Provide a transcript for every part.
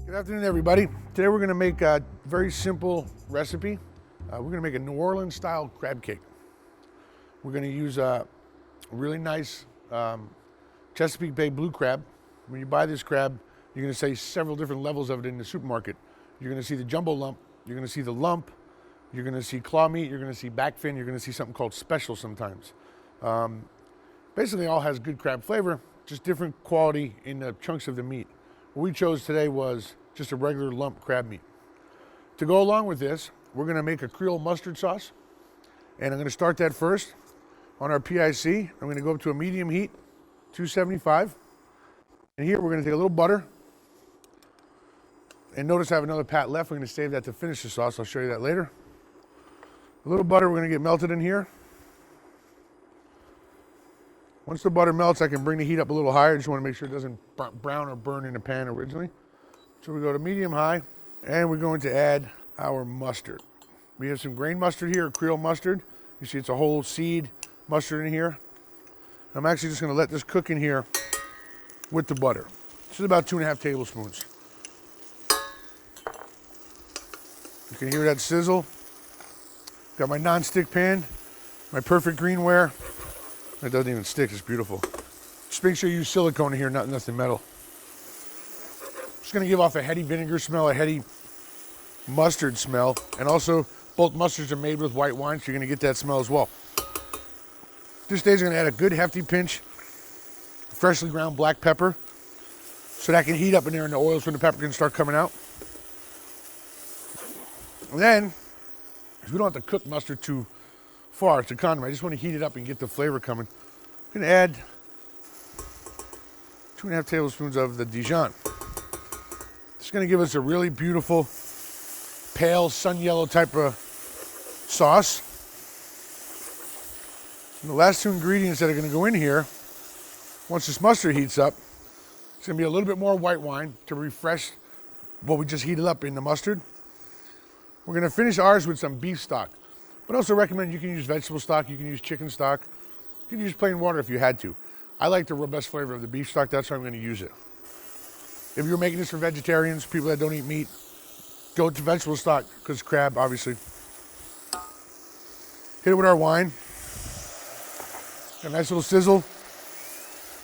Good afternoon, everybody. Today we're going to make a very simple recipe. We're going to make a New Orleans style crab cake. We're going to use a really nice Chesapeake Bay blue crab. When you buy this crab, you're going to see several different levels of it in the supermarket. You're going to see the jumbo lump, you're going to see the lump, you're going to see claw meat, you're going to see back fin, you're going to see something called special sometimes. Basically all has good crab flavor, just different quality in the chunks of the meat. What we chose today was just a regular lump crab meat. To go along with this, we're going to make a Creole mustard sauce, and I'm going to start that first on our PIC. I'm going to go up to a medium heat, 275, and here we're going to take a little butter, and notice I have another pat left. We're going to save that to finish the sauce. I'll show you that later. A little butter we're going to get melted in here. Once the butter melts, I can bring the heat up a little higher. Just want to make sure it doesn't brown or burn in the pan originally. So we go to medium high, and we're going to add our mustard. We have some grain mustard here, Creole mustard. You see it's a whole seed mustard in here. I'm actually just going to let this cook in here with the butter. This is about 2.5 tablespoons. You can hear that sizzle. Got my non-stick pan, my perfect greenware. It doesn't even stick, it's beautiful. Just make sure you use silicone in here, nothing metal. Just gonna give off a heady vinegar smell, a heady mustard smell, and also both mustards are made with white wine, so you're gonna get that smell as well. This stage, I'm gonna add a good hefty pinch of freshly ground black pepper, so that can heat up in there and the oils from the pepper can start coming out. And then, because we don't have to cook mustard too far, it's a condiment. I just want to heat it up and get the flavor coming. I'm going to add 2.5 tablespoons of the Dijon. It's going to give us a really beautiful, pale, sun yellow type of sauce. And the last two ingredients that are going to go in here, once this mustard heats up, it's going to be a little bit more white wine to refresh what we just heated up in the mustard. We're going to finish ours with some beef stock. But also recommend you can use vegetable stock, you can use chicken stock, you can use plain water if you had to. I like the robust flavor of the beef stock, that's how I'm going to use it. If you're making this for vegetarians, people that don't eat meat, go to vegetable stock, because crab, obviously. Hit it with our wine. Got a nice little sizzle.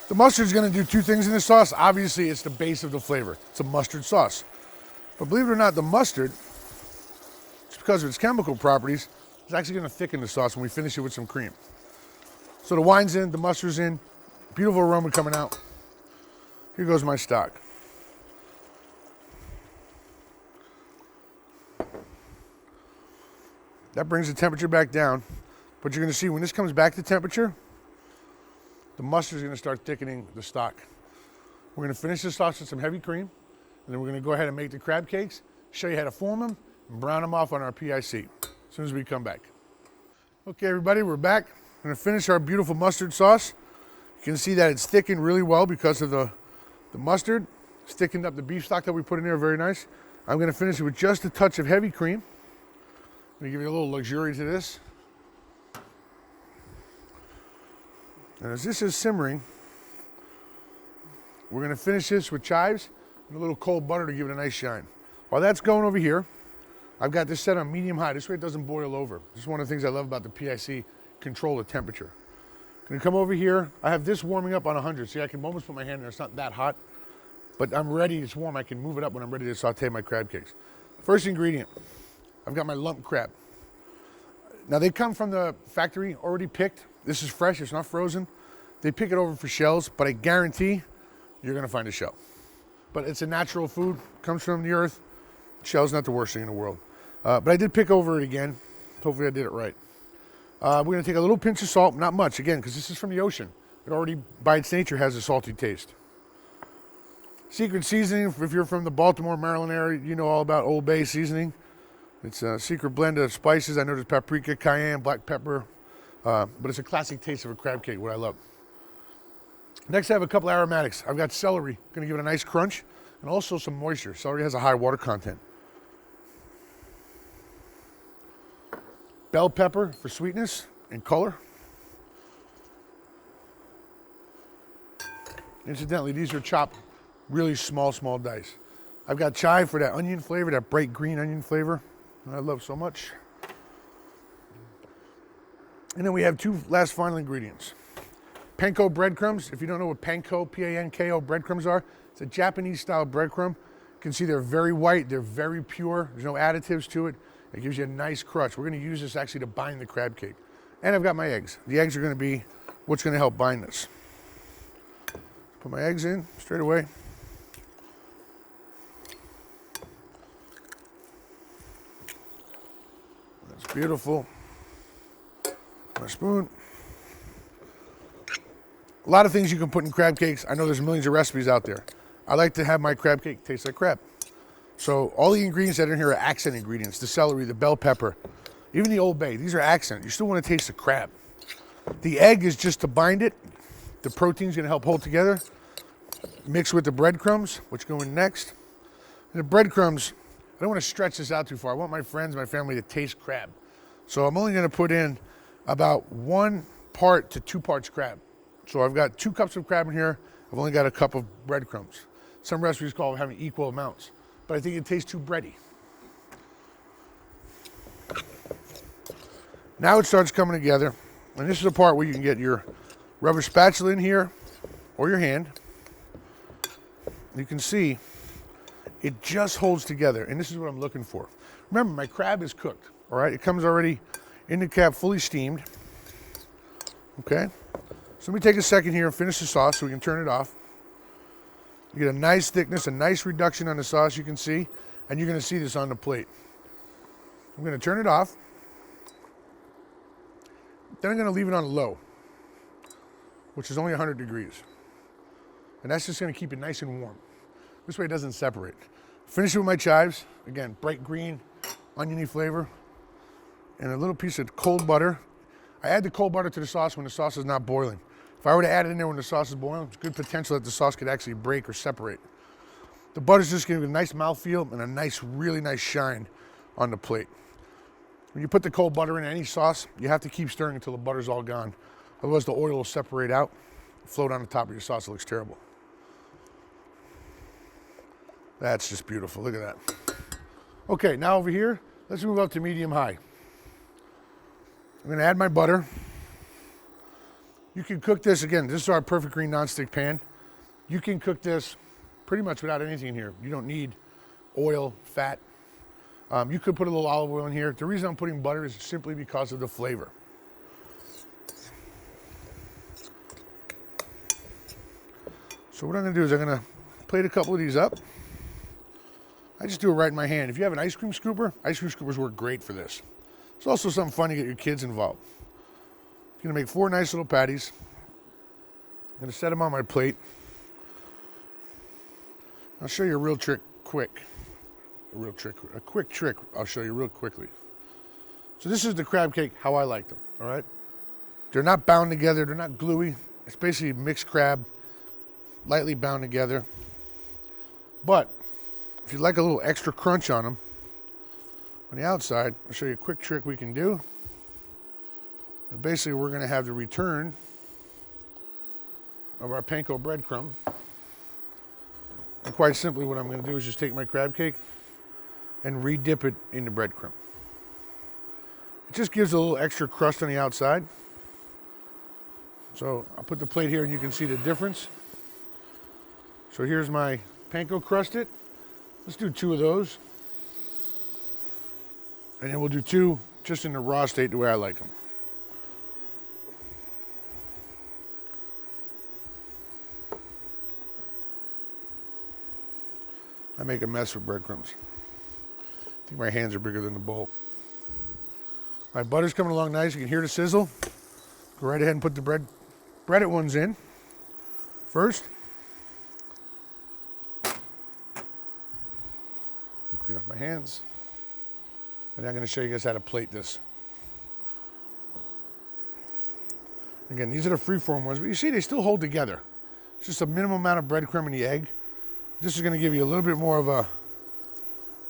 The mustard's going to do two things in this sauce. Obviously, it's the base of the flavor. It's a mustard sauce. But believe it or not, the mustard, just because of its chemical properties, it's actually going to thicken the sauce when we finish it with some cream. So the wine's in, the mustard's in, beautiful aroma coming out. Here goes my stock. That brings the temperature back down. But you're going to see when this comes back to temperature, the mustard's going to start thickening the stock. We're going to finish the sauce with some heavy cream, and then we're going to go ahead and make the crab cakes, show you how to form them, and brown them off on our PIC. As soon as we come back. Okay, everybody, we're back. I'm going to finish our beautiful mustard sauce. You can see that it's thickened really well because of the mustard. It's thickened up the beef stock that we put in there, very nice. I'm going to finish it with just a touch of heavy cream. I'm going to give you a little luxury to this. And as this is simmering, we're going to finish this with chives and a little cold butter to give it a nice shine. While that's going over here, I've got this set on medium high. This way it doesn't boil over. This is one of the things I love about the PIC, control the temperature. Gonna come over here. I have this warming up on 100. See, I can almost put my hand there. It's not that hot, but I'm ready. It's warm. I can move it up when I'm ready to saute my crab cakes. First ingredient, I've got my lump crab. Now they come from the factory already picked. This is fresh, it's not frozen. They pick it over for shells, but I guarantee you're gonna find a shell. But it's a natural food, comes from the earth. Shell's not the worst thing in the world. But I did pick over it again. Hopefully I did it right. We're going to take a little pinch of salt, not much, again, because this is from the ocean. It already, by its nature, has a salty taste. Secret seasoning, if you're from the Baltimore, Maryland area, you know all about Old Bay seasoning. It's a secret blend of spices. I know there's paprika, cayenne, black pepper, but it's a classic taste of a crab cake, what I love. Next, I have a couple aromatics. I've got celery, going to give it a nice crunch, and also some moisture. Celery has a high water content. Bell pepper for sweetness and color. Incidentally, these are chopped really small dice. I've got chive for that onion flavor, that bright green onion flavor that I love so much. And then we have two last final ingredients. Panko breadcrumbs. If you don't know what panko, P-A-N-K-O breadcrumbs are, it's a Japanese style breadcrumb. You can see they're very white, they're very pure, there's no additives to it. It gives you a nice crust. We're gonna use this actually to bind the crab cake. And I've got my eggs. The eggs are gonna be what's gonna help bind this. Put my eggs in straight away. That's beautiful. My spoon. A lot of things you can put in crab cakes. I know there's millions of recipes out there. I like to have my crab cake taste like crab. So all the ingredients that are in here are accent ingredients. The celery, the bell pepper, even the Old Bay. These are accent. You still want to taste the crab. The egg is just to bind it. The protein's going to help hold together. Mix with the breadcrumbs, which go in next. And the breadcrumbs, I don't want to stretch this out too far. I want my friends, my family to taste crab. So I'm only going to put in about 1 part to 2 parts crab. So I've got 2 cups of crab in here. I've only got a cup of breadcrumbs. Some recipes call it having equal amounts, but I think it tastes too bready. Now it starts coming together, and this is the part where you can get your rubber spatula in here or your hand. You can see it just holds together, and this is what I'm looking for. Remember, my crab is cooked, all right? It comes already in the cap, fully steamed, okay? So let me take a second here and finish the sauce so we can turn it off. You get a nice thickness, a nice reduction on the sauce, you can see, and you're gonna see this on the plate. I'm gonna turn it off. Then I'm gonna leave it on low, which is only 100 degrees. And that's just gonna keep it nice and warm. This way it doesn't separate. Finish it with my chives. Again, bright green, oniony flavor, and a little piece of cold butter. I add the cold butter to the sauce when the sauce is not boiling. If I were to add it in there when the sauce is boiling, there's good potential that the sauce could actually break or separate. The butter's just gonna give it a nice mouthfeel and a nice, really nice shine on the plate. When you put the cold butter in any sauce, you have to keep stirring until the butter's all gone. Otherwise the oil will separate out, float on the top of your sauce. It looks terrible. That's just beautiful, look at that. Okay, now over here, let's move up to medium high. I'm gonna add my butter. You can cook this, again, this is our Perfect Green nonstick pan. You can cook this pretty much without anything in here. You don't need oil, fat. You could put a little olive oil in here. The reason I'm putting butter is simply because of the flavor. So what I'm gonna do is I'm gonna plate a couple of these up. I just do it right in my hand. If you have an ice cream scoopers work great for this. It's also something fun to get your kids involved. I'm gonna make 4 nice little patties. I'm gonna set them on my plate. I'll show you a real trick quick. A quick trick I'll show you real quickly. So this is the crab cake how I like them, all right? They're not bound together, they're not gluey. It's basically mixed crab, lightly bound together. But if you'd like a little extra crunch on them, on the outside, I'll show you a quick trick we can do. And basically, we're going to have the return of our panko breadcrumb. And quite simply, what I'm going to do is just take my crab cake and re-dip it in the breadcrumb. It just gives a little extra crust on the outside. So I'll put the plate here and you can see the difference. So here's my panko crusted. Let's do 2 of those. And then we'll do 2 just in the raw state the way I like them. I make a mess with breadcrumbs. I think my hands are bigger than the bowl. My butter's coming along nice. You can hear the sizzle. Go right ahead and put the breaded ones in first. Clean off my hands. And I'm going to show you guys how to plate this. Again, these are the freeform ones, but you see they still hold together. It's just a minimum amount of breadcrumb in the egg. This is going to give you a little bit more of a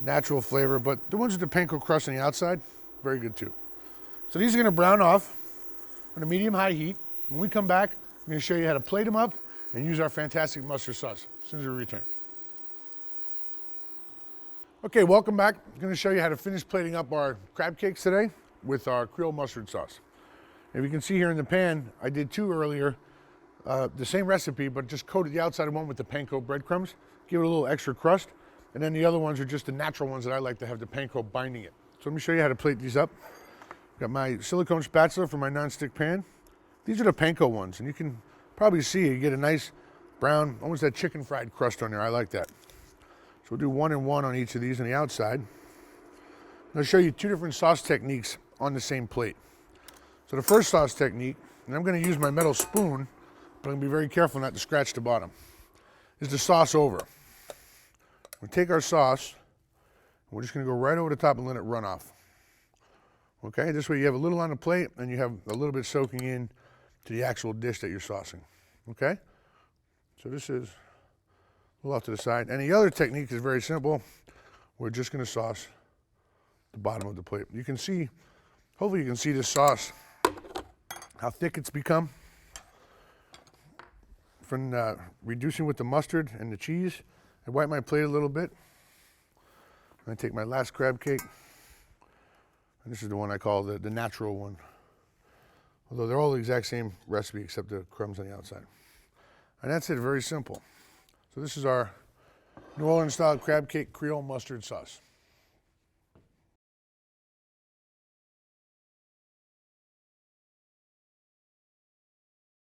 natural flavor, but the ones with the panko crust on the outside, very good too. So these are going to brown off on a medium-high heat. When we come back, I'm going to show you how to plate them up and use our fantastic mustard sauce as soon as we return. Okay, welcome back. I'm going to show you how to finish plating up our crab cakes today with our Creole mustard sauce. If you can see here in the pan, I did 2 earlier, the same recipe, but just coated the outside of one with the panko breadcrumbs, give it a little extra crust, and then the other ones are just the natural ones that I like to have the panko binding it. So let me show you how to plate these up. Got my silicone spatula for my nonstick pan. These are the panko ones, and you can probably see you get a nice brown, almost that chicken fried crust on there. I like that. So we'll do 1 and 1 on each of these on the outside. I'll show you 2 different sauce techniques on the same plate. So the first sauce technique, and I'm going to use my metal spoon, but I'm going to be very careful not to scratch the bottom, is the sauce over. We'll take our sauce, and we're just going to go right over the top and let it run off. Okay, this way you have a little on the plate, and you have a little bit soaking in to the actual dish that you're saucing. Okay, so this is a little off to the side. And the other technique is very simple. We're just going to sauce the bottom of the plate. You can see, hopefully you can see this sauce, how thick it's become from reducing with the mustard and the cheese. I wipe my plate a little bit. I take my last crab cake. And this is the one I call the natural one. Although they're all the exact same recipe except the crumbs on the outside. And that's it, very simple. So this is our New Orleans style crab cake Creole mustard sauce.